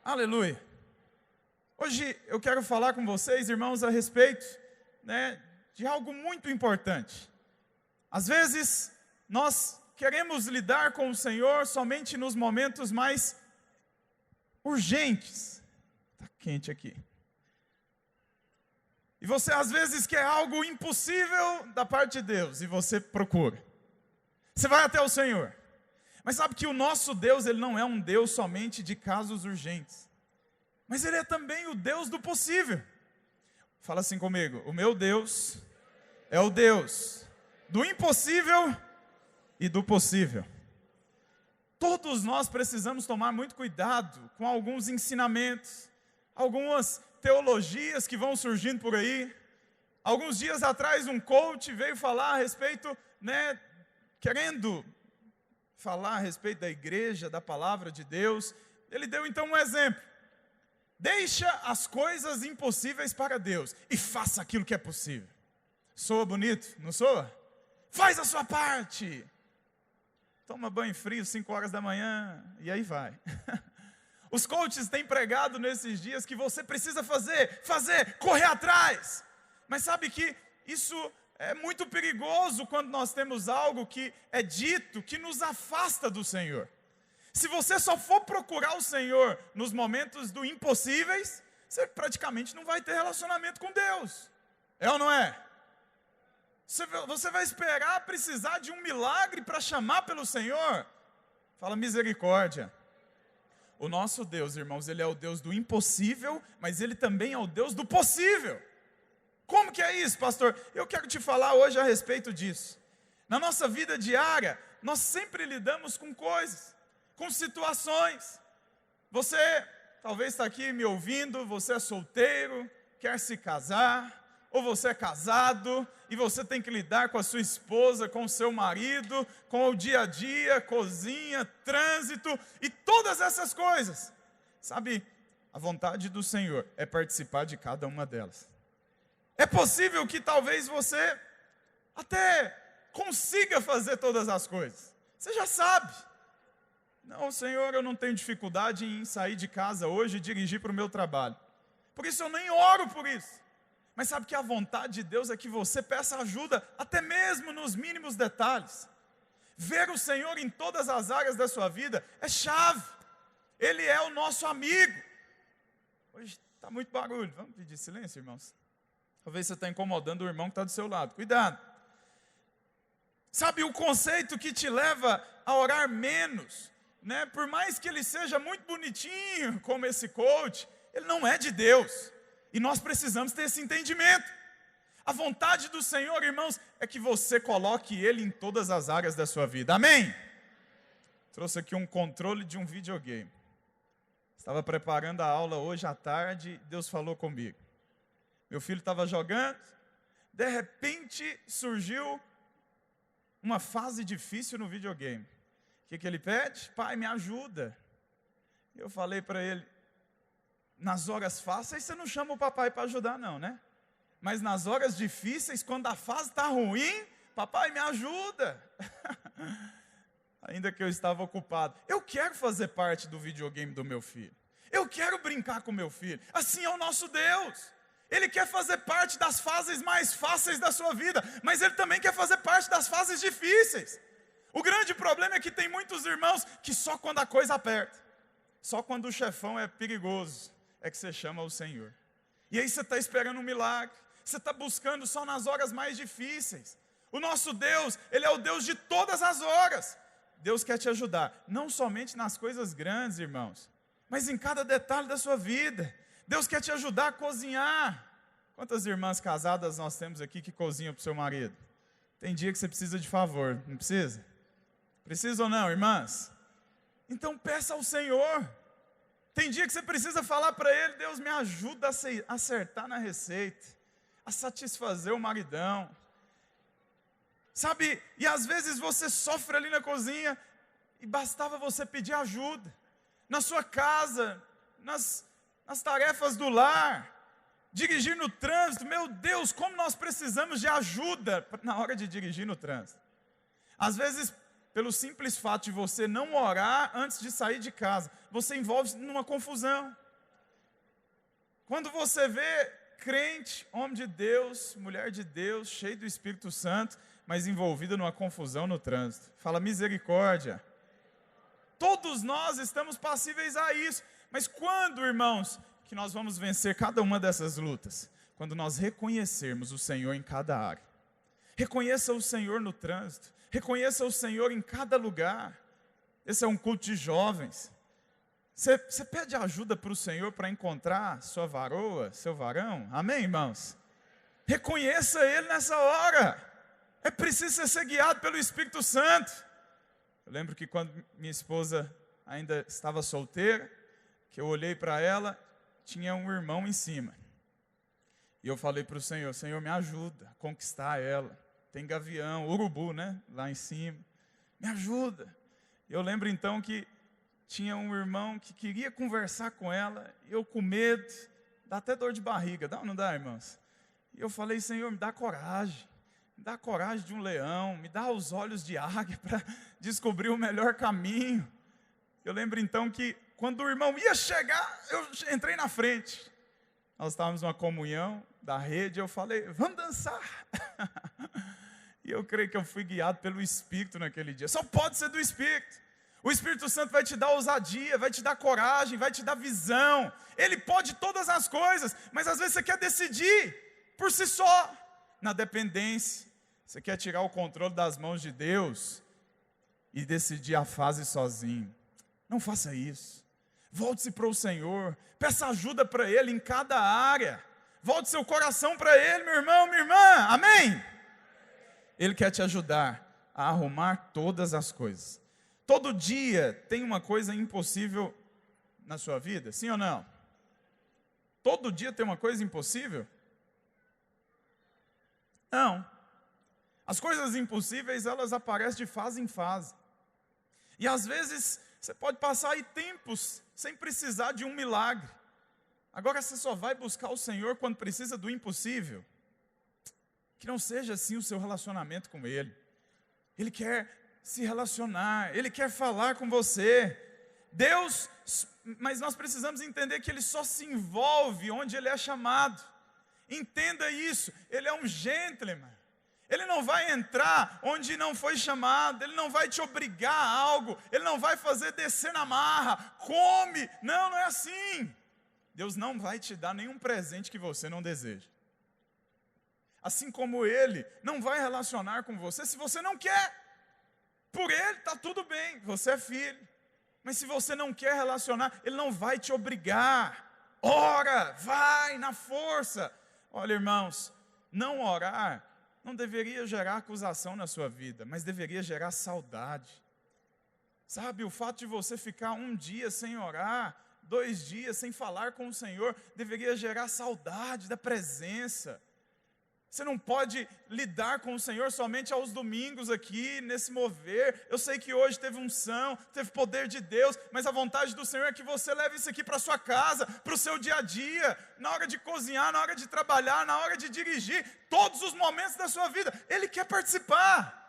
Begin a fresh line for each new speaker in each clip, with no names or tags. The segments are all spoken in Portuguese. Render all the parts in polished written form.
Aleluia. Hoje eu quero falar com vocês, irmãos, a respeito, de algo muito importante. Às vezes, nós queremos lidar com o Senhor somente nos momentos mais urgentes. Está quente aqui. E você às vezes quer algo impossível da parte de Deus, e você procura. Você vai até o Senhor. Mas sabe que o nosso Deus, Ele não é um Deus somente de casos urgentes. Mas Ele é também o Deus do possível. Fala assim comigo: o meu Deus é o Deus do impossível e do possível. Todos nós precisamos tomar muito cuidado com alguns ensinamentos, algumas teologias que vão surgindo por aí. Alguns dias atrás um coach veio falar a respeito, querendo falar a respeito da igreja, da palavra de Deus. Ele deu então um exemplo: deixa as coisas impossíveis para Deus e faça aquilo que é possível. Soa bonito, não soa? Faz a sua parte. Toma banho frio 5 horas da manhã e aí vai. Os coaches têm pregado nesses dias que você precisa fazer, correr atrás. Mas sabe que isso é muito perigoso quando nós temos algo que é dito que nos afasta do Senhor. Se você só for procurar o Senhor nos momentos do impossíveis, você praticamente não vai ter relacionamento com Deus. É ou não é? Você vai esperar precisar de um milagre para chamar pelo Senhor? Fala misericórdia. O nosso Deus, irmãos, Ele é o Deus do impossível, mas Ele também é o Deus do possível. Como que é isso, pastor? Eu quero te falar hoje a respeito disso. Na nossa vida diária, nós sempre lidamos com coisas, com situações. Você talvez está aqui me ouvindo, você é solteiro, quer se casar, ou você é casado, e você tem que lidar com a sua esposa, com o seu marido, com o dia a dia, cozinha, trânsito, e todas essas coisas. Sabe, a vontade do Senhor é participar de cada uma delas. É possível que talvez você até consiga fazer todas as coisas. Você já sabe. Não, Senhor, eu não tenho dificuldade em sair de casa hoje e dirigir para o meu trabalho. Por isso eu nem oro por isso. Mas sabe que a vontade de Deus é que você peça ajuda, até mesmo nos mínimos detalhes. Ver o Senhor em todas as áreas da sua vida é chave. Ele é o nosso amigo. Hoje está muito barulho. Vamos pedir silêncio, irmãos? Talvez você está incomodando o irmão que está do seu lado. Cuidado. Sabe o conceito que te leva a orar menos, Por mais que ele seja muito bonitinho, como esse coach, ele não é de Deus. E nós precisamos ter esse entendimento. A vontade do Senhor, irmãos, é que você coloque Ele em todas as áreas da sua vida. Amém? Trouxe aqui um controle de um videogame. Estava preparando a aula hoje à tarde, Deus falou comigo. Meu filho estava jogando, de repente surgiu uma fase difícil no videogame. O que ele pede? Pai, me ajuda. Eu falei para ele: nas horas fáceis você não chama o papai para ajudar não, Mas nas horas difíceis, quando a fase está ruim, papai me ajuda. Ainda que eu estava ocupado. Eu quero fazer parte do videogame do meu filho. Eu quero brincar com meu filho. Assim é o nosso Deus. Ele quer fazer parte das fases mais fáceis da sua vida, mas Ele também quer fazer parte das fases difíceis. O grande problema é que tem muitos irmãos que só quando a coisa aperta, só quando o chefão é perigoso, é que você chama o Senhor. E aí você está esperando um milagre, você está buscando só nas horas mais difíceis. O nosso Deus, Ele é o Deus de todas as horas. Deus quer te ajudar, não somente nas coisas grandes, irmãos, mas em cada detalhe da sua vida. Deus quer te ajudar a cozinhar. Quantas irmãs casadas nós temos aqui que cozinham para o seu marido? Tem dia que você precisa de favor, não precisa? Precisa ou não, irmãs? Então peça ao Senhor. Tem dia que você precisa falar para Ele: Deus, me ajuda a acertar na receita, a satisfazer o maridão. Sabe, e às vezes você sofre ali na cozinha, e bastava você pedir ajuda. Na sua casa, nas tarefas do lar, dirigir no trânsito. Meu Deus, como nós precisamos de ajuda na hora de dirigir no trânsito. Às vezes pelo simples fato de você não orar antes de sair de casa, você envolve numa confusão. Quando você vê crente, homem de Deus, mulher de Deus, cheio do Espírito Santo, mas envolvido numa confusão no trânsito, fala misericórdia. Todos nós estamos passíveis a isso, mas quando, irmãos, que nós vamos vencer cada uma dessas lutas? Quando nós reconhecermos o Senhor em cada área. Reconheça o Senhor no trânsito, reconheça o Senhor em cada lugar. Esse é um culto de jovens. Você pede ajuda para o Senhor para encontrar sua varoa, seu varão? Amém, irmãos? Reconheça Ele nessa hora. É preciso ser guiado pelo Espírito Santo. Eu lembro que quando minha esposa ainda estava solteira, que eu olhei para ela, tinha um irmão em cima. E eu falei para o Senhor, Senhor, me ajuda a conquistar ela. Tem gavião, urubu, né? Lá em cima. Me ajuda. Eu lembro então que tinha um irmão que queria conversar com ela, eu com medo, dá até dor de barriga, dá ou não dá, irmãos? E eu falei, Senhor, me dá coragem de um leão, me dá os olhos de águia para descobrir o melhor caminho. Eu lembro então que quando o irmão ia chegar, eu entrei na frente. Nós estávamos numa comunhão da rede, eu falei, vamos dançar. E eu creio que eu fui guiado pelo Espírito naquele dia. Só pode ser do Espírito. O Espírito Santo vai te dar ousadia, vai te dar coragem, vai te dar visão. Ele pode todas as coisas, mas às vezes você quer decidir por si só, na dependência. Você quer tirar o controle das mãos de Deus e decidir a fase sozinho. Não faça isso. Volte-se para o Senhor, peça ajuda para Ele em cada área. Volte seu coração para Ele, meu irmão, minha irmã, amém? Ele quer te ajudar a arrumar todas as coisas. Todo dia tem uma coisa impossível na sua vida, sim ou não? Todo dia tem uma coisa impossível? Não. As coisas impossíveis, elas aparecem de fase em fase. E às vezes, você pode passar aí tempos sem precisar de um milagre. Agora você só vai buscar o Senhor quando precisa do impossível. Que não seja assim o seu relacionamento com Ele. Ele quer se relacionar, Ele quer falar com você. Deus, mas nós precisamos entender que Ele só se envolve onde Ele é chamado. Entenda isso, Ele é um gentleman. Ele não vai entrar onde não foi chamado, Ele não vai te obrigar a algo, Ele não vai fazer descer na marra, come. Não, não é assim. Deus não vai te dar nenhum presente que você não deseja. Assim como Ele não vai relacionar com você se você não quer. Por Ele está tudo bem, você é filho. Mas se você não quer relacionar, Ele não vai te obrigar. Ora, vai na força. Olha, irmãos, não orar não deveria gerar acusação na sua vida, mas deveria gerar saudade. Sabe, o fato de você ficar um dia sem orar, 2 dias sem falar com o Senhor, deveria gerar saudade da presença. Você não pode lidar com o Senhor somente aos domingos aqui, nesse mover. Eu sei que hoje teve unção, teve poder de Deus, mas a vontade do Senhor é que você leve isso aqui para a sua casa, para o seu dia a dia, na hora de cozinhar, na hora de trabalhar, na hora de dirigir, todos os momentos da sua vida. Ele quer participar.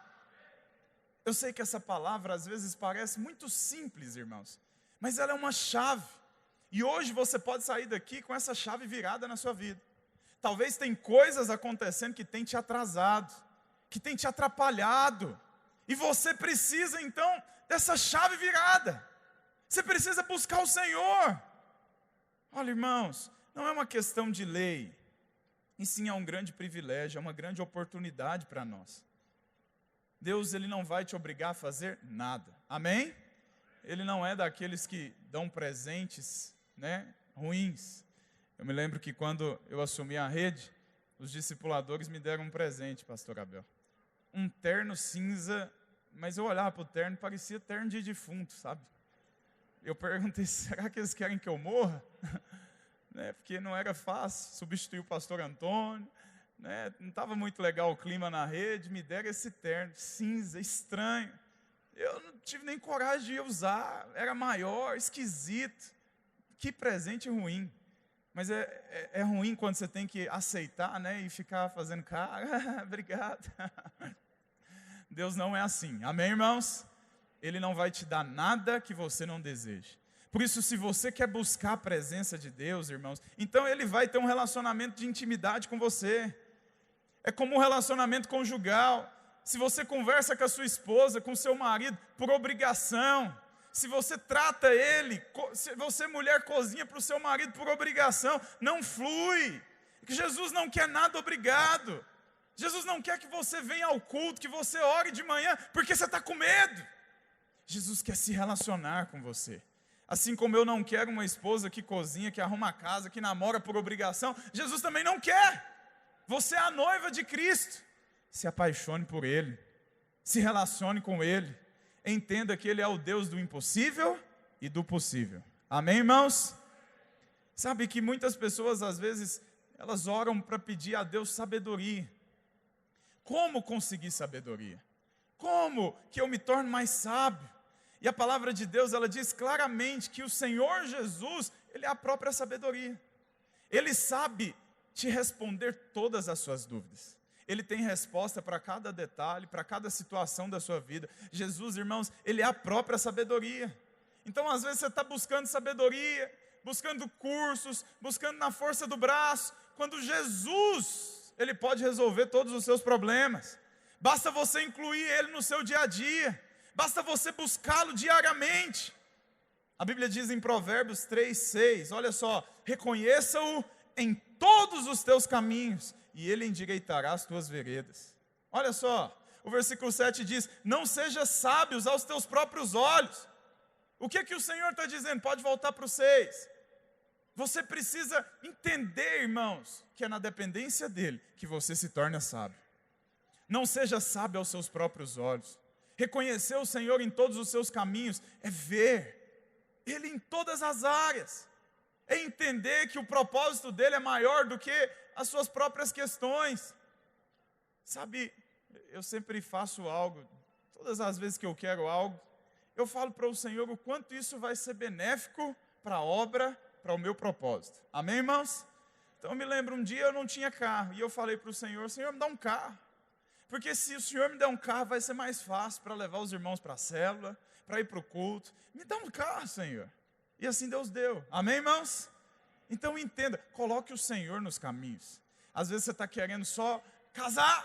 Eu sei que essa palavra às vezes parece muito simples, irmãos, mas ela é uma chave. E hoje você pode sair daqui com essa chave virada na sua vida. Talvez tem coisas acontecendo que tem te atrasado, que tem te atrapalhado. E você precisa então dessa chave virada. Você precisa buscar o Senhor. Olha, irmãos, não é uma questão de lei. E sim é um grande privilégio, é uma grande oportunidade para nós. Deus, Ele não vai te obrigar a fazer nada. Amém? Ele não é daqueles que dão presentes, ruins. Eu me lembro que quando eu assumi a rede, os discipuladores me deram um presente, pastor Abel. Um terno cinza, mas eu olhava para o terno, parecia terno de defunto, sabe? Eu perguntei, será que eles querem que eu morra? Porque não era fácil substituir o pastor Antônio, não estava muito legal o clima na rede, me deram esse terno cinza, estranho. Eu não tive nem coragem de usar, era maior, esquisito. Que presente ruim. Mas é ruim quando você tem que aceitar, e ficar fazendo cara, obrigado. Deus não é assim, amém, irmãos? Ele não vai te dar nada que você não deseje. Por isso, se você quer buscar a presença de Deus, irmãos, então Ele vai ter um relacionamento de intimidade com você. É como um relacionamento conjugal. Se você conversa com a sua esposa, com o seu marido, por obrigação, se você trata ele, se você mulher cozinha para o seu marido por obrigação, não flui. Jesus não quer nada obrigado. Jesus não quer que você venha ao culto, que você ore de manhã, porque você está com medo. Jesus quer se relacionar com você. Assim como eu não quero uma esposa que cozinha, que arruma a casa, que namora por obrigação, Jesus também não quer. Você é a noiva de Cristo. Se apaixone por Ele, se relacione com Ele, entenda que Ele é o Deus do impossível e do possível. Amém, irmãos? Sabe que muitas pessoas, às vezes, elas oram para pedir a Deus sabedoria. Como conseguir sabedoria? Como que eu me torne mais sábio? E a palavra de Deus, ela diz claramente que o Senhor Jesus, Ele é a própria sabedoria. Ele sabe te responder todas as suas dúvidas. Ele tem resposta para cada detalhe, para cada situação da sua vida. Jesus, irmãos, Ele é a própria sabedoria. Então, às vezes, você está buscando sabedoria, buscando cursos, buscando na força do braço, quando Jesus, Ele pode resolver todos os seus problemas. Basta você incluir Ele no seu dia a dia. Basta você buscá-lo diariamente. A Bíblia diz em Provérbios 3:6, olha só, reconheça-o em todos os teus caminhos, e Ele endireitará as tuas veredas. Olha só, o versículo 7 diz, não sejas sábios aos teus próprios olhos. O que o Senhor está dizendo? Pode voltar para o 6. Você precisa entender, irmãos, que é na dependência dEle que você se torna sábio. Não seja sábio aos seus próprios olhos. Reconhecer o Senhor em todos os seus caminhos é ver Ele em todas as áreas. É entender que o propósito dEle é maior do que as suas próprias questões. Sabe, eu sempre faço algo, todas as vezes que eu quero algo, eu falo para o Senhor o quanto isso vai ser benéfico para a obra, para o meu propósito. Amém, irmãos? Então eu me lembro, um dia eu não tinha carro, e eu falei para o Senhor, Senhor, me dá um carro. Porque se o Senhor me der um carro, vai ser mais fácil para levar os irmãos para a célula, para ir para o culto. Me dá um carro, Senhor. E assim Deus deu. Amém, irmãos? Então entenda, coloque o Senhor nos caminhos. Às vezes você está querendo só casar,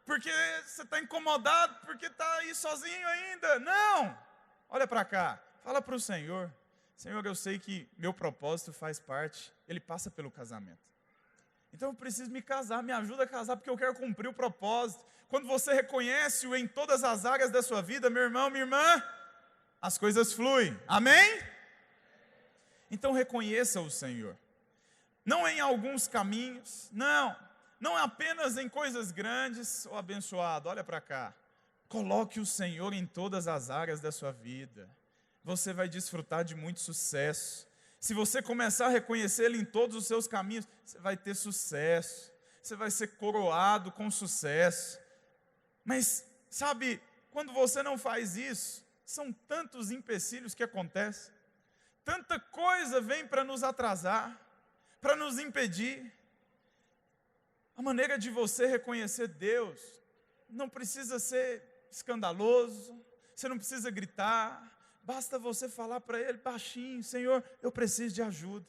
porque você está incomodado, porque está aí sozinho ainda. Não! Olha para cá, fala para o Senhor. Senhor, eu sei que meu propósito faz parte, ele passa pelo casamento. Então eu preciso me casar, me ajuda a casar, porque eu quero cumprir o propósito. Quando você reconhece-o em todas as áreas da sua vida, meu irmão, minha irmã, as coisas fluem. Amém? Então reconheça o Senhor. Não em alguns caminhos, não apenas em coisas grandes ou abençoado. Olha para cá. Coloque o Senhor em todas as áreas da sua vida. Você vai desfrutar de muito sucesso. Se você começar a reconhecer Ele em todos os seus caminhos, você vai ter sucesso. Você vai ser coroado com sucesso. Mas, sabe, quando você não faz isso, são tantos empecilhos que acontecem. Tanta coisa vem para nos atrasar, para nos impedir. A maneira de você reconhecer Deus não precisa ser escandaloso, você não precisa gritar. Basta você falar para Ele baixinho, Senhor, eu preciso de ajuda.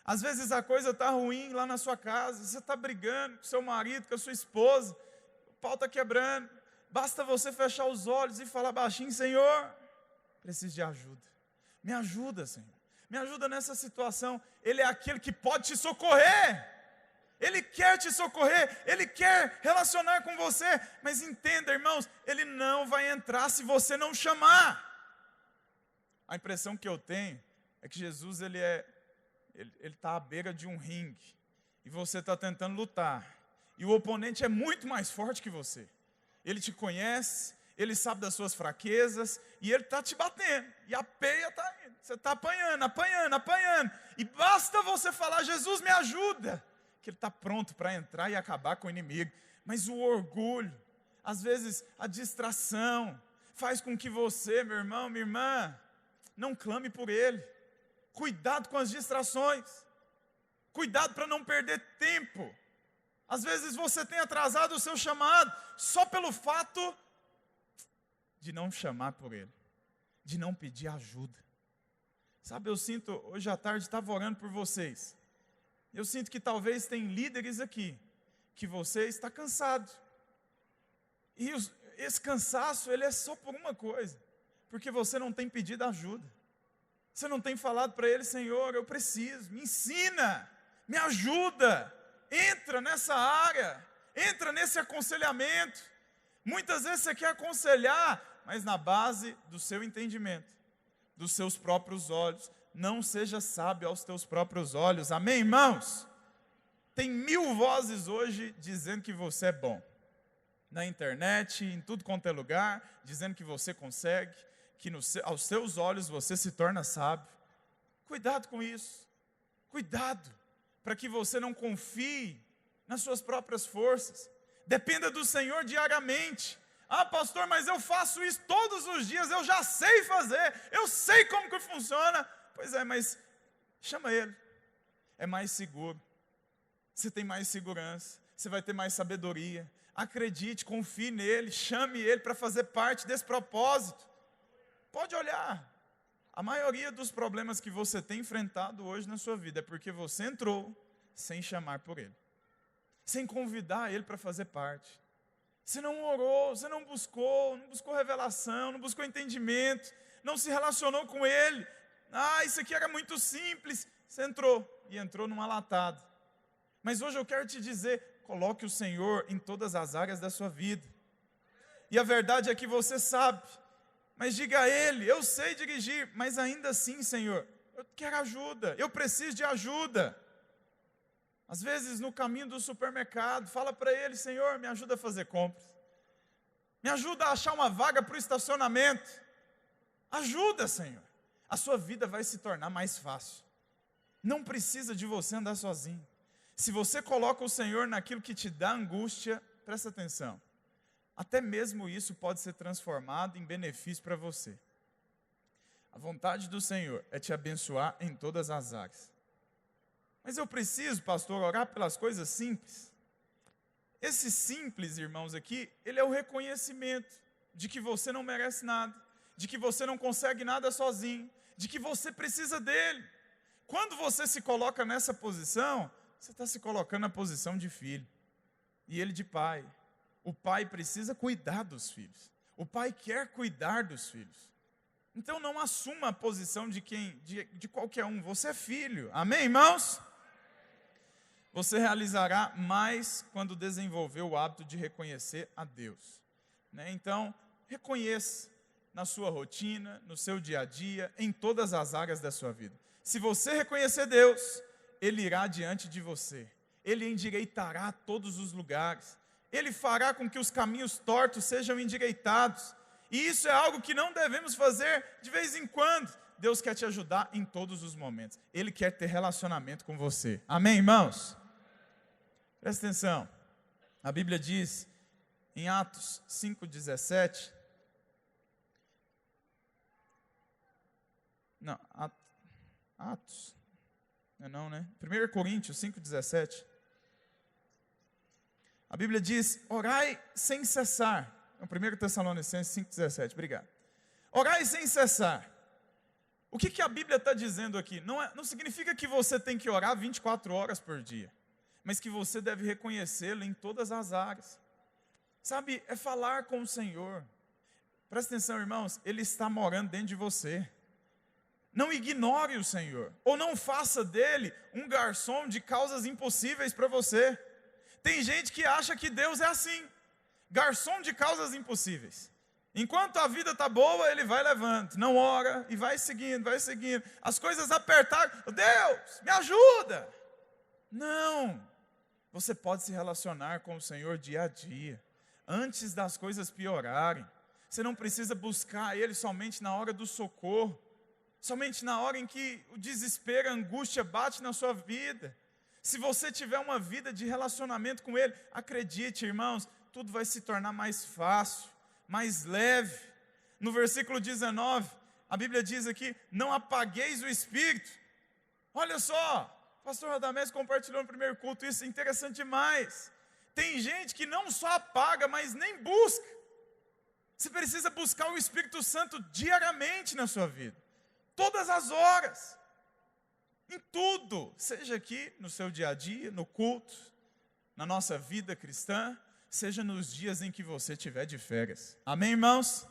Às vezes a coisa está ruim lá na sua casa, você está brigando com seu marido, com a sua esposa, o pau está quebrando. Basta você fechar os olhos e falar baixinho, Senhor, preciso de ajuda. Me ajuda, Senhor. Me ajuda nessa situação. Ele é aquele que pode te socorrer. Ele quer te socorrer, Ele quer relacionar com você. Mas entenda, irmãos, Ele não vai entrar se você não chamar. A impressão que eu tenho é que Jesus, ele está à beira de um ringue, e você está tentando lutar, e o oponente é muito mais forte que você. Ele te conhece, ele sabe das suas fraquezas, e ele está te batendo, e a peia está indo, você está apanhando, e basta você falar, Jesus me ajuda, que ele está pronto para entrar e acabar com o inimigo. Mas o orgulho, às vezes a distração, faz com que você, meu irmão, minha irmã, não clame por Ele. Cuidado com as distrações. Cuidado para não perder tempo. Às vezes você tem atrasado o seu chamado só pelo fato de não chamar por Ele, de não pedir ajuda. Sabe, eu sinto, hoje à tarde estava orando por vocês. Eu sinto que talvez tem líderes aqui, que você está cansado. E esse cansaço, ele é só por uma coisa, porque você não tem pedido ajuda. Você não tem falado para Ele: Senhor, eu preciso, me ensina, me ajuda, entra nessa área, entra nesse aconselhamento. Muitas vezes você quer aconselhar, mas na base do seu entendimento, dos seus próprios olhos. Não seja sábio aos teus próprios olhos, amém, irmãos? Tem 1000 vozes hoje dizendo que você é bom. Na internet, em tudo quanto é lugar, dizendo que você consegue, que aos seus olhos você se torna sábio. Cuidado com isso. Cuidado, para que você não confie nas suas próprias forças. Dependa do Senhor diariamente. Ah, pastor, mas eu faço isso todos os dias, eu já sei fazer, eu sei como que funciona. Pois é, mas chama Ele. É mais seguro. Você tem mais segurança, você vai ter mais sabedoria. Acredite, confie nele, chame Ele para fazer parte desse propósito. Pode olhar. A maioria dos problemas que você tem enfrentado hoje na sua vida é porque você entrou sem chamar por Ele, sem convidar Ele para fazer parte. Você não orou, você não buscou revelação, não buscou entendimento, não se relacionou com Ele. Ah, isso aqui era muito simples. Você entrou, e entrou numa latada. Mas hoje eu quero te dizer, coloque o Senhor em todas as áreas da sua vida. E a verdade é que você sabe, mas diga a Ele: eu sei dirigir, mas ainda assim, Senhor, eu quero ajuda, eu preciso de ajuda. Às vezes no caminho do supermercado, fala para Ele: Senhor, me ajuda a fazer compras. Me ajuda a achar uma vaga para o estacionamento. Ajuda, Senhor. A sua vida vai se tornar mais fácil. Não precisa de você andar sozinho. Se você coloca o Senhor naquilo que te dá angústia, presta atenção. Até mesmo isso pode ser transformado em benefício para você. A vontade do Senhor é te abençoar em todas as áreas. Mas eu preciso, pastor, orar pelas coisas simples. Esse simples, irmãos, aqui, ele é o reconhecimento de que você não merece nada, de que você não consegue nada sozinho, de que você precisa dele. Quando você se coloca nessa posição, você está se colocando na posição de filho, e ele de pai. O pai precisa cuidar dos filhos. O pai quer cuidar dos filhos. Então não assuma a posição de qualquer um. Você é filho. Amém, irmãos? Você realizará mais quando desenvolver o hábito de reconhecer a Deus. Então, reconheça na sua rotina, no seu dia a dia, em todas as áreas da sua vida. Se você reconhecer Deus, Ele irá diante de você. Ele endireitará todos os lugares. Ele fará com que os caminhos tortos sejam endireitados. E isso é algo que não devemos fazer de vez em quando. Deus quer te ajudar em todos os momentos. Ele quer ter relacionamento com você. Amém, irmãos? Presta atenção. A Bíblia diz em Atos 5,17. Não, Atos. Não, né? 1 Coríntios 5,17. A Bíblia diz: orai sem cessar. 1 Tessalonicenses 5,17, obrigado. Orai sem cessar. O que a Bíblia está dizendo aqui? Não significa que você tem que orar 24 horas por dia, mas que você deve reconhecê-lo em todas as áreas. Sabe, é falar com o Senhor. Presta atenção, irmãos, Ele está morando dentro de você. Não ignore o Senhor, ou não faça dele um garçom de causas impossíveis para você. Tem gente que acha que Deus é assim, garçom de causas impossíveis. Enquanto a vida está boa, ele vai levando, não ora, e vai seguindo, vai seguindo. As coisas apertaram, Deus, me ajuda. Não, você pode se relacionar com o Senhor dia a dia, antes das coisas piorarem. Você não precisa buscar Ele somente na hora do socorro, somente na hora em que o desespero, a angústia bate na sua vida. Se você tiver uma vida de relacionamento com Ele, acredite, irmãos, tudo vai se tornar mais fácil, mais leve. No versículo 19, a Bíblia diz aqui: não apagueis o Espírito. Olha só, o pastor Radamés compartilhou no primeiro culto, isso é interessante demais. Tem gente que não só apaga, mas nem busca. Você precisa buscar o Espírito Santo diariamente na sua vida. Todas as horas. Em tudo. Seja aqui no seu dia a dia, no culto, na nossa vida cristã, seja nos dias em que você estiver de férias. Amém, irmãos?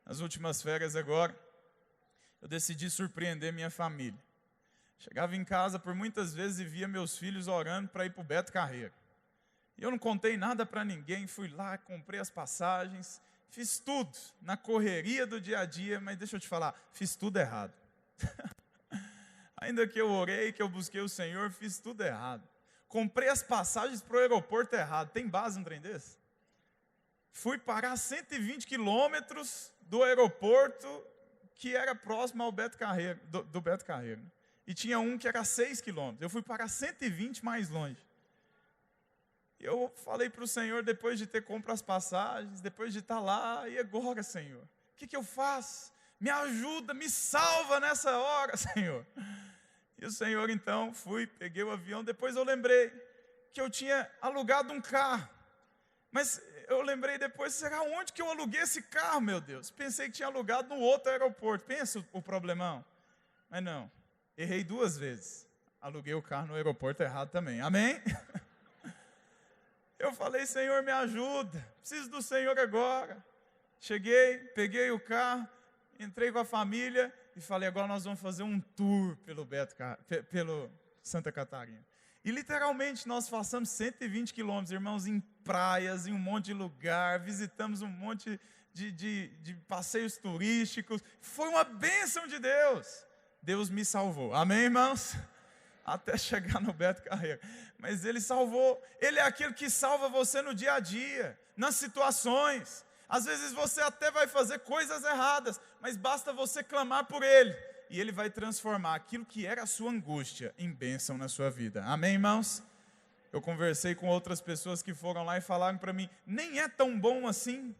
Nas últimas férias agora, eu decidi surpreender minha família. Chegava em casa por muitas vezes e via meus filhos orando para ir para o Beto Carreiro. E eu não contei nada para ninguém, fui lá, comprei as passagens, fiz tudo na correria do dia a dia, mas deixa eu te falar, fiz tudo errado. Ainda que eu orei, que eu busquei o Senhor, fiz tudo errado. Comprei as passagens para o aeroporto errado. Tem base um trem desse? Fui parar 120 quilômetros do aeroporto que era próximo ao Beto Carreiro, do Beto Carreiro. E tinha um que era 6 quilômetros. Eu fui parar 120 mais longe. Eu falei para o Senhor, depois de ter comprado as passagens, depois de estar lá, e agora, Senhor? O que eu faço? Me ajuda, me salva nessa hora, Senhor. E o Senhor, então, peguei o avião. Depois eu lembrei que eu tinha alugado um carro. Mas eu lembrei depois, será onde que eu aluguei esse carro, meu Deus? Pensei que tinha alugado no outro aeroporto. Pensa o problemão. Mas não, errei 2 vezes. Aluguei o carro no aeroporto errado também. Amém? Eu falei, Senhor, me ajuda, preciso do Senhor agora. Cheguei, peguei o carro, entrei com a família e falei, agora nós vamos fazer um tour pelo Santa Catarina. E literalmente nós passamos 120 quilômetros, irmãos, em praias, em um monte de lugar, visitamos um monte de passeios turísticos. Foi uma bênção de Deus. Deus me salvou. Amém, irmãos? Até chegar no Beto Carreiro. Mas Ele salvou. Ele é aquele que salva você no dia a dia, nas situações. Às vezes você até vai fazer coisas erradas, mas basta você clamar por Ele. E Ele vai transformar aquilo que era a sua angústia em bênção na sua vida. Amém, irmãos? Eu conversei com outras pessoas que foram lá e falaram para mim, nem é tão bom assim,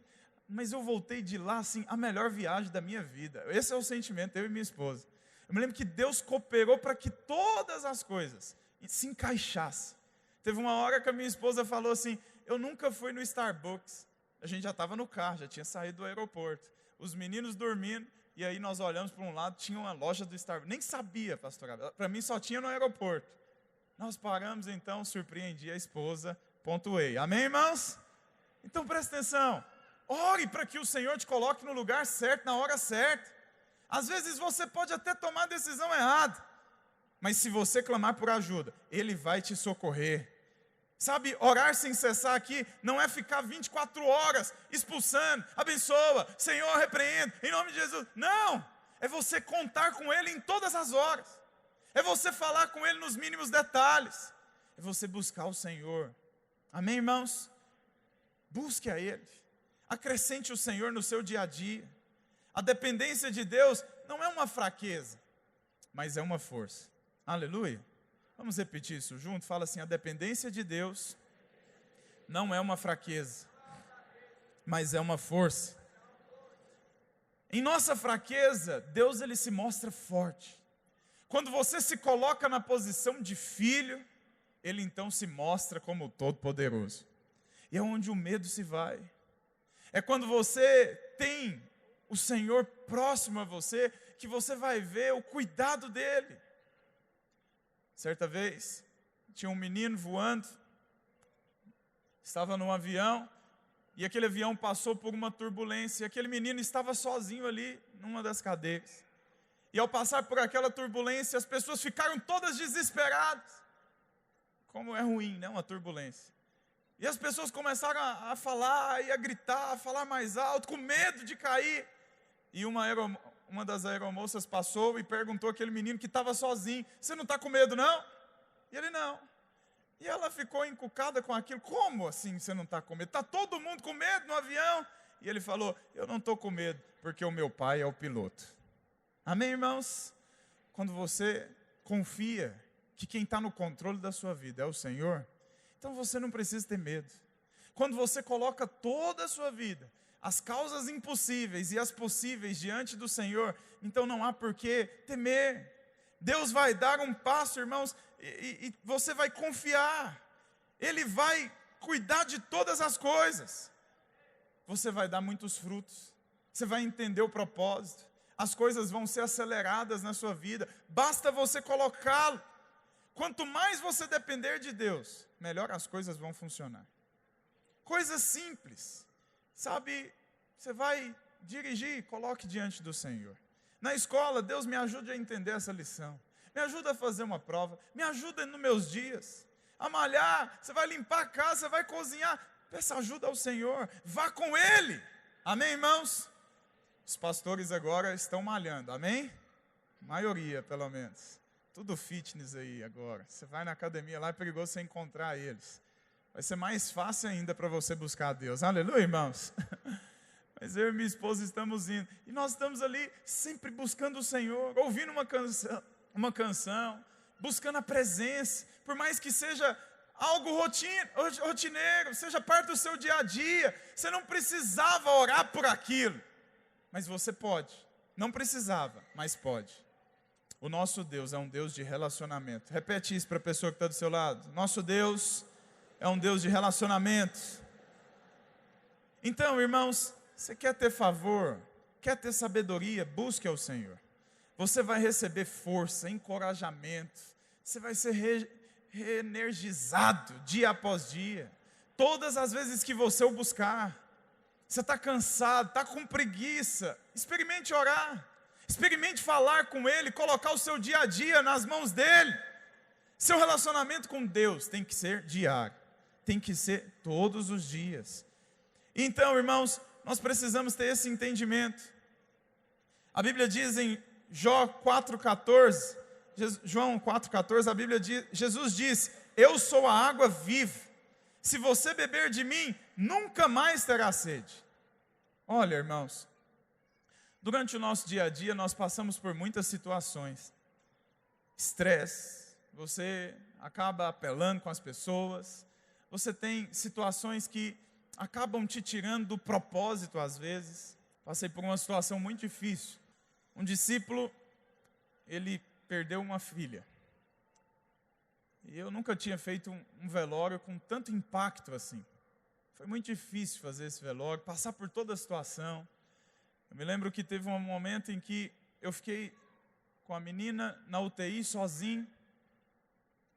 mas eu voltei de lá, assim, a melhor viagem da minha vida. Esse é o sentimento, eu e minha esposa. Eu me lembro que Deus cooperou para que todas as coisas se encaixassem. Teve uma hora que a minha esposa falou assim, eu nunca fui no Starbucks. A gente já estava no carro, já tinha saído do aeroporto. Os meninos dormindo, e aí nós olhamos para um lado, tinha uma loja do Starbucks. Nem sabia, pastor, para mim só tinha no aeroporto. Nós paramos então, surpreendi a esposa, pontuei. Amém, irmãos? Então presta atenção. Ore para que o Senhor te coloque no lugar certo, na hora certa. Às vezes você pode até tomar a decisão errada, mas se você clamar por ajuda, Ele vai te socorrer. Sabe, orar sem cessar aqui não é ficar 24 horas expulsando, abençoa, Senhor, repreendo, em nome de Jesus. Não, é você contar com Ele em todas as horas. É você falar com Ele nos mínimos detalhes. É você buscar o Senhor. Amém, irmãos? Busque a Ele. Acrescente o Senhor no seu dia a dia. A dependência de Deus não é uma fraqueza, mas é uma força. Aleluia. Vamos repetir isso junto? Fala assim, a dependência de Deus não é uma fraqueza, mas é uma força. Em nossa fraqueza, Deus ele se mostra forte. Quando você se coloca na posição de filho, Ele então se mostra como todo-poderoso. E é onde o medo se vai. É quando você tem o Senhor próximo a você, que você vai ver o cuidado dEle. Certa vez, tinha um menino voando, estava num avião, e aquele avião passou por uma turbulência, e aquele menino estava sozinho ali, numa das cadeiras. E ao passar por aquela turbulência, as pessoas ficaram todas desesperadas. Como é ruim, né, uma turbulência. E as pessoas começaram a falar, e a gritar, a falar mais alto, com medo de cair. E uma das aeromoças passou e perguntou àquele menino que estava sozinho, você não está com medo não? E ele não. E ela ficou encucada com aquilo, como assim você não está com medo? Está todo mundo com medo no avião? E ele falou, eu não estou com medo, porque o meu pai é o piloto. Amém, irmãos? Quando você confia que quem está no controle da sua vida é o Senhor, então você não precisa ter medo. Quando você coloca toda a sua vida, as causas impossíveis e as possíveis diante do Senhor, então não há por que temer. Deus vai dar um passo, irmãos, e você vai confiar. Ele vai cuidar de todas as coisas. você vai dar muitos frutos. Você vai entender o propósito. As coisas vão ser aceleradas na sua vida. Basta você colocá-lo. Quanto mais você depender de Deus, melhor as coisas vão funcionar. Coisas simples. Sabe, você vai dirigir, coloque diante do Senhor. Na escola, Deus me ajude a entender essa lição. Me ajuda a fazer uma prova. Me ajuda nos meus dias. A malhar, você vai limpar a casa, você vai cozinhar. Peça ajuda ao Senhor. Vá com Ele. Amém, irmãos? Os pastores agora estão malhando. Amém? Maioria, pelo menos. Tudo fitness aí agora. Você vai na academia lá, é perigoso você encontrar eles. Vai ser mais fácil ainda para você buscar a Deus. Aleluia, irmãos? Mas eu e minha esposa estamos indo. E nós estamos ali sempre buscando o Senhor, ouvindo uma canção, buscando a presença. Por mais que seja algo rotineiro, seja parte do seu dia a dia. Você não precisava orar por aquilo. Mas você pode. Não precisava, mas pode. O nosso Deus é um Deus de relacionamento. Repete isso para a pessoa que está do seu lado. Nosso Deus é um Deus de relacionamento. Então, irmãos, você quer ter favor, quer ter sabedoria, busque ao Senhor. Você vai receber força, encorajamento. Você vai ser reenergizado dia após dia. Todas as vezes que você o buscar. Você está cansado, está com preguiça. Experimente orar. Experimente falar com Ele, colocar o seu dia a dia nas mãos dEle. Seu relacionamento com Deus tem que ser diário. Tem que ser todos os dias. Então, irmãos, nós precisamos ter esse entendimento. A Bíblia diz em João 4,14, a Bíblia diz, Jesus diz, eu sou a água viva. Se você beber de mim, nunca mais terá sede. Olha, irmãos, durante o nosso dia a dia, nós passamos por muitas situações. Estresse, você acaba apelando com as pessoas, você tem situações que acabam te tirando do propósito às vezes. Passei por uma situação muito difícil. Um discípulo, ele perdeu uma filha. E eu nunca tinha feito um velório com tanto impacto assim. Foi muito difícil fazer esse velório, passar por toda a situação. Eu me lembro que teve um momento em que eu fiquei com a menina na UTI sozinho.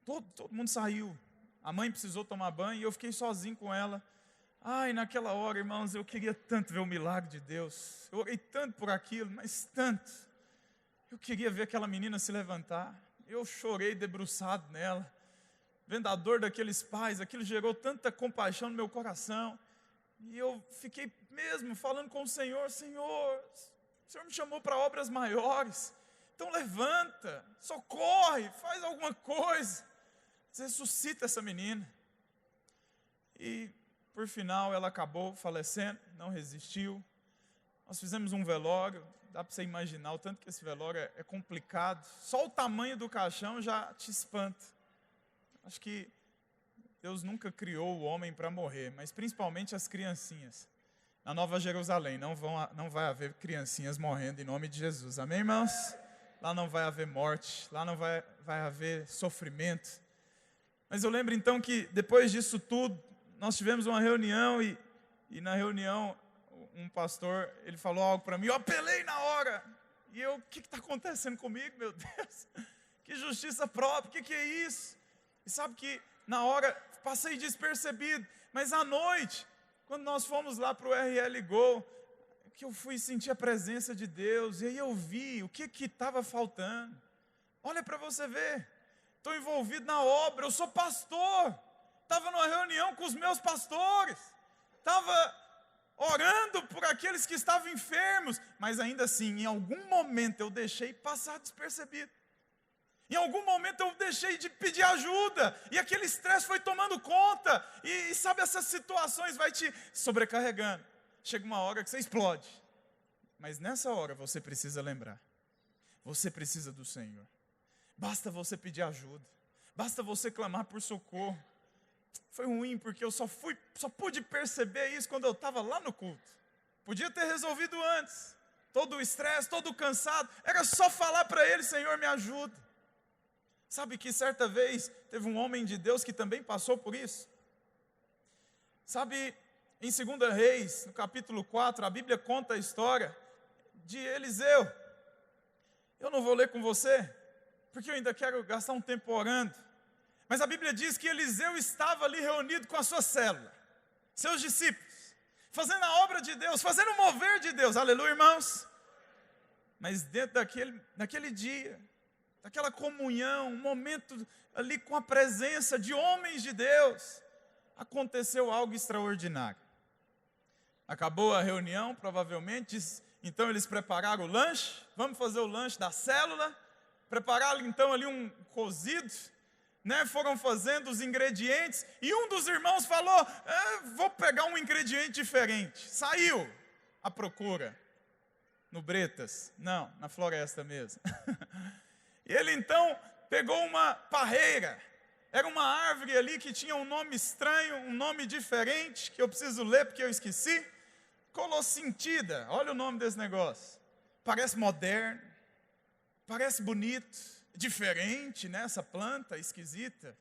Todo mundo saiu. A mãe precisou tomar banho e eu fiquei sozinho com ela. Ai, naquela hora, irmãos, eu queria tanto ver o milagre de Deus. Eu orei tanto por aquilo, mas tanto. Eu queria ver aquela menina se levantar. Eu chorei debruçado nela. Vendo a dor daqueles pais, aquilo gerou tanta compaixão no meu coração. E eu fiquei mesmo falando com o Senhor, Senhor, o Senhor me chamou para obras maiores. Então levanta, socorre, faz alguma coisa. Ressuscita essa menina. E por final ela acabou falecendo, não resistiu. Nós fizemos um velório, dá para você imaginar o tanto que esse velório é complicado. Só o tamanho do caixão já te espanta. Acho que Deus nunca criou o homem para morrer, mas principalmente as criancinhas. Na Nova Jerusalém não vai haver criancinhas morrendo em nome de Jesus. Amém, irmãos? Lá não vai haver morte, lá não vai haver sofrimento. Mas eu lembro então que depois disso tudo, nós tivemos uma reunião e na reunião um pastor, ele falou algo para mim, eu apelei na hora. E eu, o que está acontecendo comigo, meu Deus? Que justiça própria, o que é isso? E sabe que na hora passei despercebido, mas à noite, quando nós fomos lá para o RL Go, que eu fui sentir a presença de Deus, e aí eu vi o que estava faltando. Olha para você ver, estou envolvido na obra, eu sou pastor, estava numa reunião com os meus pastores, estava orando por aqueles que estavam enfermos, mas ainda assim, em algum momento eu deixei passar despercebido. Em algum momento eu deixei de pedir ajuda, e aquele estresse foi tomando conta, e sabe, essas situações vai te sobrecarregando. Chega uma hora que você explode, mas nessa hora você precisa lembrar, você precisa do Senhor. Basta você pedir ajuda, basta você clamar por socorro. Foi ruim porque eu só pude perceber isso quando eu estava lá no culto. Podia ter resolvido antes, todo o estresse, todo o cansado, era só falar para Ele, Senhor, me ajuda. Sabe que certa vez teve um homem de Deus que também passou por isso? Sabe, Em 2 Reis, no capítulo 4, a Bíblia conta a história de Eliseu. Eu não vou ler com você, porque eu ainda quero gastar um tempo orando. Mas a Bíblia diz que Eliseu estava ali reunido com a sua célula, seus discípulos, fazendo a obra de Deus, fazendo o mover de Deus. Aleluia, irmãos. Mas dentro daquele dia, daquela comunhão, um momento ali com a presença de homens de Deus, aconteceu algo extraordinário. Acabou a reunião, provavelmente, então eles prepararam o lanche, vamos fazer o lanche da célula, prepararam então ali um cozido, né? Foram fazendo os ingredientes, e um dos irmãos falou, vou pegar um ingrediente diferente, saiu à procura, no Bretas, não, na floresta mesmo, e ele então pegou uma parreira, era uma árvore ali que tinha um nome estranho, um nome diferente, que eu preciso ler porque eu esqueci, colossintida, olha o nome desse negócio, parece moderno, parece bonito, diferente, né? Essa planta esquisita,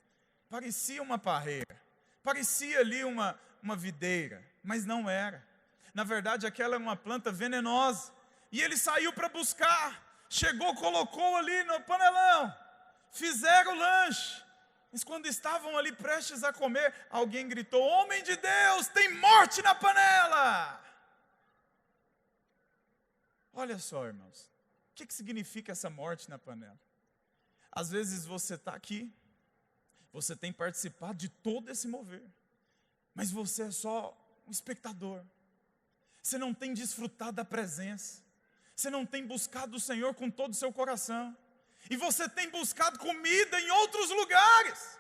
parecia uma parreira, parecia ali uma videira, mas não era, na verdade aquela é uma planta venenosa, e ele saiu para buscar, chegou, colocou ali no panelão, fizeram o lanche, mas quando estavam ali prestes a comer, alguém gritou, homem de Deus, tem morte na panela! Olha só, irmãos, o que significa essa morte na panela? Às vezes você está aqui, você tem participado de todo esse mover, mas você é só um espectador, você não tem desfrutado da presença, você não tem buscado o Senhor com todo o seu coração, e você tem buscado comida em outros lugares,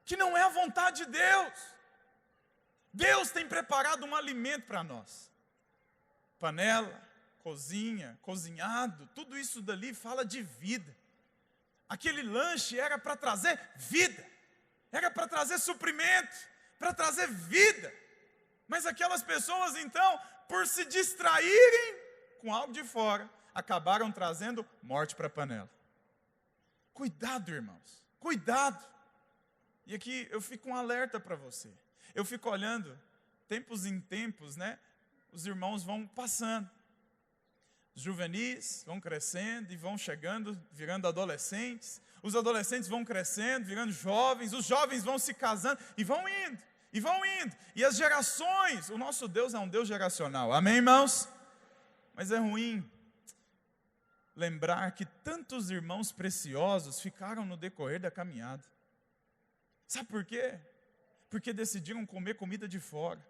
que não é a vontade de Deus. Deus tem preparado um alimento para nós, panela, cozinha, cozinhado, tudo isso dali fala de vida. Aquele lanche era para trazer vida, era para trazer suprimento, para trazer vida. Mas aquelas pessoas então, por se distraírem com algo de fora, acabaram trazendo morte para a panela. Cuidado, irmãos, cuidado. E aqui eu fico um alerta para você. Eu fico olhando, tempos em tempos, né? Os irmãos vão passando. Os juvenis vão crescendo e vão chegando, virando adolescentes. Os adolescentes vão crescendo, virando jovens. Os jovens vão se casando e vão indo. E vão indo. E as gerações, o nosso Deus é um Deus geracional. Amém, irmãos? Mas é ruim lembrar que tantos irmãos preciosos ficaram no decorrer da caminhada. Sabe por quê? Porque decidiram comer comida de fora.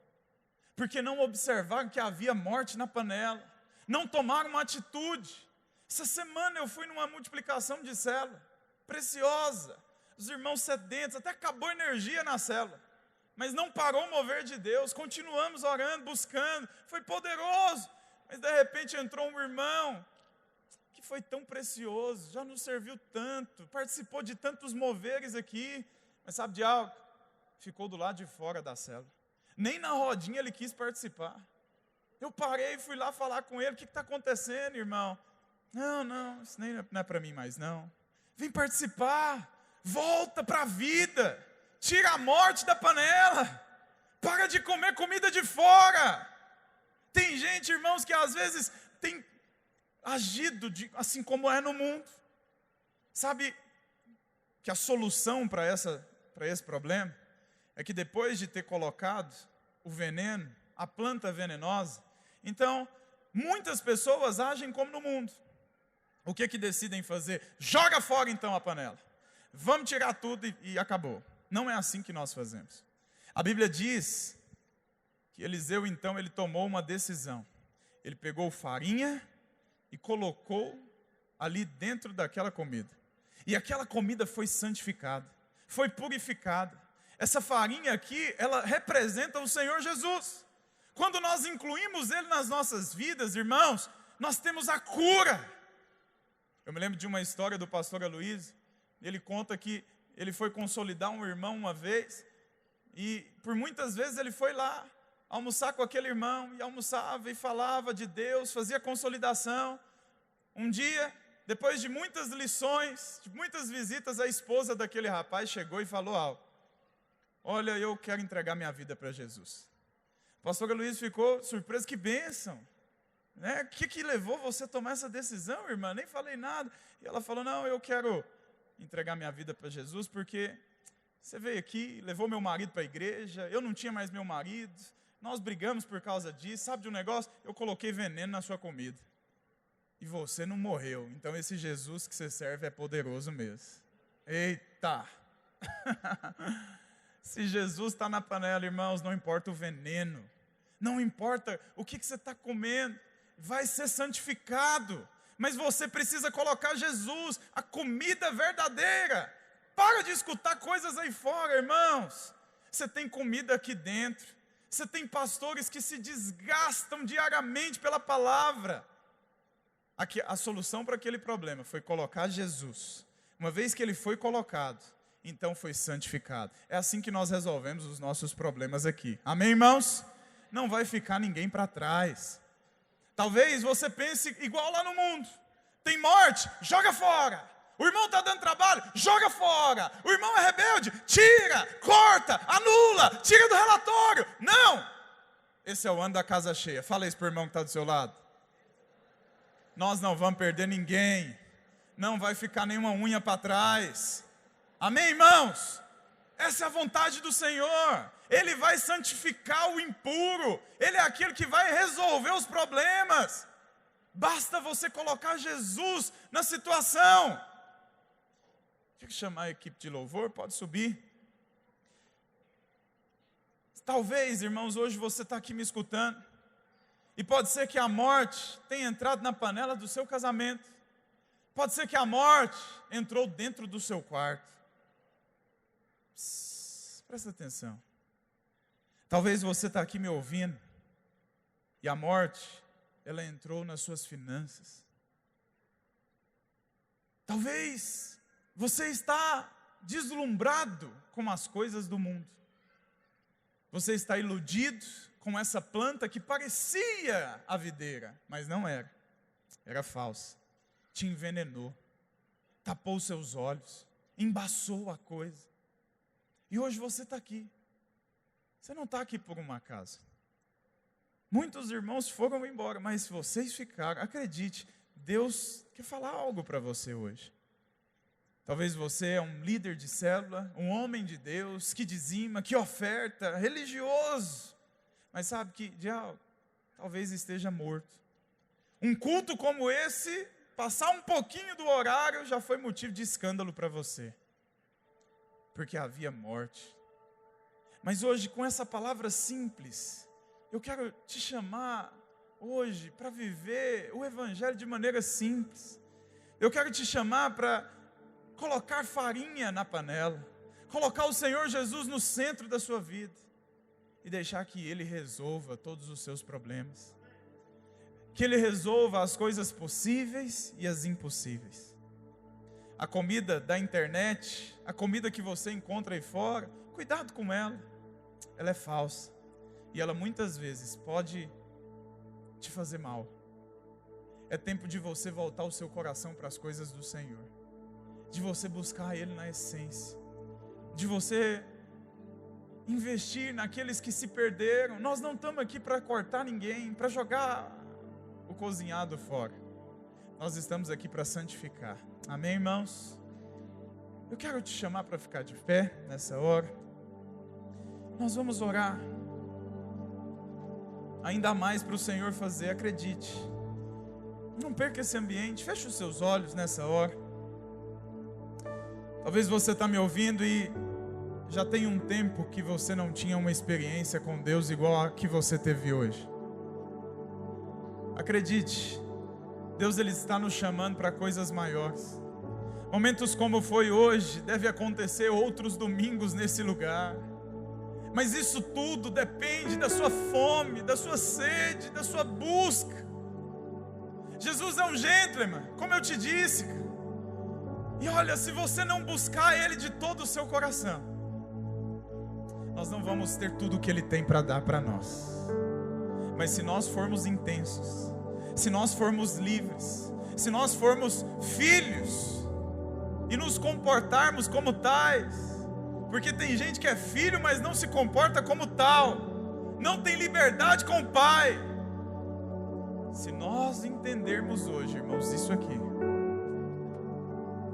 Porque não observaram que havia morte na panela. Não tomaram uma atitude. Essa semana eu fui numa multiplicação de célula, preciosa, os irmãos sedentos, até acabou a energia na célula, mas não parou o mover de Deus, continuamos orando, buscando, foi poderoso, mas de repente entrou um irmão, que foi tão precioso, já nos serviu tanto, participou de tantos moveres aqui, mas sabe de algo? Ficou do lado de fora da célula, nem na rodinha ele quis participar. Eu parei e fui lá falar com ele, o que está acontecendo, irmão? Não, isso nem não é para mim mais, não. Vem participar, volta para a vida, tira a morte da panela, para de comer comida de fora. Tem gente, irmãos, que às vezes tem agido assim como é no mundo. Sabe que a solução para esse problema é que depois de ter colocado o veneno, a planta venenosa, então, muitas pessoas agem como no mundo. O que decidem fazer? Joga fora então a panela. Vamos tirar tudo e acabou. Não é assim que nós fazemos. A Bíblia diz que Eliseu então, ele tomou uma decisão. Ele pegou farinha e colocou ali dentro daquela comida. E aquela comida foi santificada, foi purificada. Essa farinha aqui, ela representa o Senhor Jesus. Quando nós incluímos Ele nas nossas vidas, irmãos, nós temos a cura. Eu me lembro de uma história do pastor Aloysio. Ele conta que ele foi consolidar um irmão uma vez, e por muitas vezes ele foi lá almoçar com aquele irmão, e almoçava e falava de Deus, fazia consolidação. Um dia, depois de muitas lições, de muitas visitas, a esposa daquele rapaz chegou e falou algo. Olha, eu quero entregar minha vida para Jesus. A pastora Luiz ficou surpresa, que bênção. Né? O que levou você a tomar essa decisão, irmã? Nem falei nada. E ela falou, não, eu quero entregar minha vida para Jesus, porque você veio aqui, levou meu marido para a igreja, eu não tinha mais meu marido, nós brigamos por causa disso, sabe de um negócio? Eu coloquei veneno na sua comida. E você não morreu. Então esse Jesus que você serve é poderoso mesmo. Eita! Se Jesus está na panela, irmãos, não importa o veneno. Não importa o que você está comendo. Vai ser santificado. Mas você precisa colocar Jesus, a comida verdadeira. Para de escutar coisas aí fora, irmãos. Você tem comida aqui dentro. Você tem pastores que se desgastam diariamente pela palavra. A solução para aquele problema foi colocar Jesus. Uma vez que ele foi colocado, então foi santificado. É assim que nós resolvemos os nossos problemas aqui. Amém, irmãos? Não vai ficar ninguém para trás. Talvez você pense igual lá no mundo. Tem morte? Joga fora. O irmão está dando trabalho? Joga fora. O irmão é rebelde? Tira, corta, anula, tira do relatório. Não! Esse é o ano da casa cheia. Fala isso para o irmão que está do seu lado. Nós não vamos perder ninguém. Não vai ficar nenhuma unha para trás. Amém, irmãos? Essa é a vontade do Senhor. Ele vai santificar o impuro. Ele é aquele que vai resolver os problemas. Basta você colocar Jesus na situação. Tinha que chamar a equipe de louvor, pode subir. Talvez, irmãos, hoje você está aqui me escutando. E pode ser que a morte tenha entrado na panela do seu casamento. Pode ser que a morte entrou dentro do seu quarto. Presta atenção. Talvez você está aqui me ouvindo. E a morte, ela entrou nas suas finanças. Talvez você está deslumbrado com as coisas do mundo. Você está iludido com essa planta que parecia a videira, mas não era. Era falsa. Te envenenou. Tapou seus olhos. Embaçou a coisa. E hoje você está aqui. Você não está aqui por um acaso. Muitos irmãos foram embora, mas vocês ficaram. Acredite, Deus quer falar algo para você hoje. Talvez você é um líder de célula, um homem de Deus, que dizima, que oferta, religioso. Mas sabe que talvez esteja morto. Um culto como esse, passar um pouquinho do horário, já foi motivo de escândalo para você. Porque havia morte. Mas hoje, com essa palavra simples, eu quero te chamar hoje para viver o Evangelho de maneira simples. Eu quero te chamar para colocar farinha na panela, colocar o Senhor Jesus no centro da sua vida e deixar que Ele resolva todos os seus problemas. Que Ele resolva as coisas possíveis e as impossíveis. A comida da internet, a comida que você encontra aí fora, cuidado com ela. Ela é falsa. E ela muitas vezes pode te fazer mal. É tempo de você voltar o seu coração para as coisas do Senhor. De você buscar Ele na essência. De você investir naqueles que se perderam. Nós não estamos aqui para cortar ninguém, para jogar o cozinhado fora. Nós estamos aqui para santificar. Amém, irmãos? Eu quero te chamar para ficar de pé nessa hora. Nós vamos orar. Ainda mais para o Senhor fazer, acredite. Não perca esse ambiente, feche os seus olhos nessa hora. Talvez você está me ouvindo e já tem um tempo que você não tinha uma experiência com Deus igual a que você teve hoje. Acredite, Deus Ele está nos chamando para coisas maiores. Momentos como foi hoje, deve acontecer outros domingos nesse lugar. Mas isso tudo depende da sua fome, da sua sede, da sua busca. Jesus é um gentleman, como eu te disse. E olha, se você não buscar Ele de todo o seu coração, nós não vamos ter tudo o que Ele tem para dar para nós. Mas se nós formos intensos, se nós formos livres, se nós formos filhos e nos comportarmos como tais, porque tem gente que é filho, mas não se comporta como tal, não tem liberdade com o Pai. Se nós entendermos hoje, irmãos, isso aqui,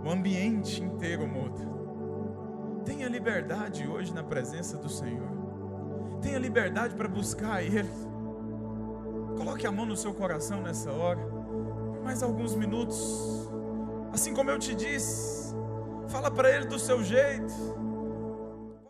o ambiente inteiro muda. Tenha liberdade hoje na presença do Senhor. Tenha liberdade para buscar Ele. Coloque a mão no seu coração nessa hora, por mais alguns minutos. Assim como eu te disse, fala para Ele do seu jeito.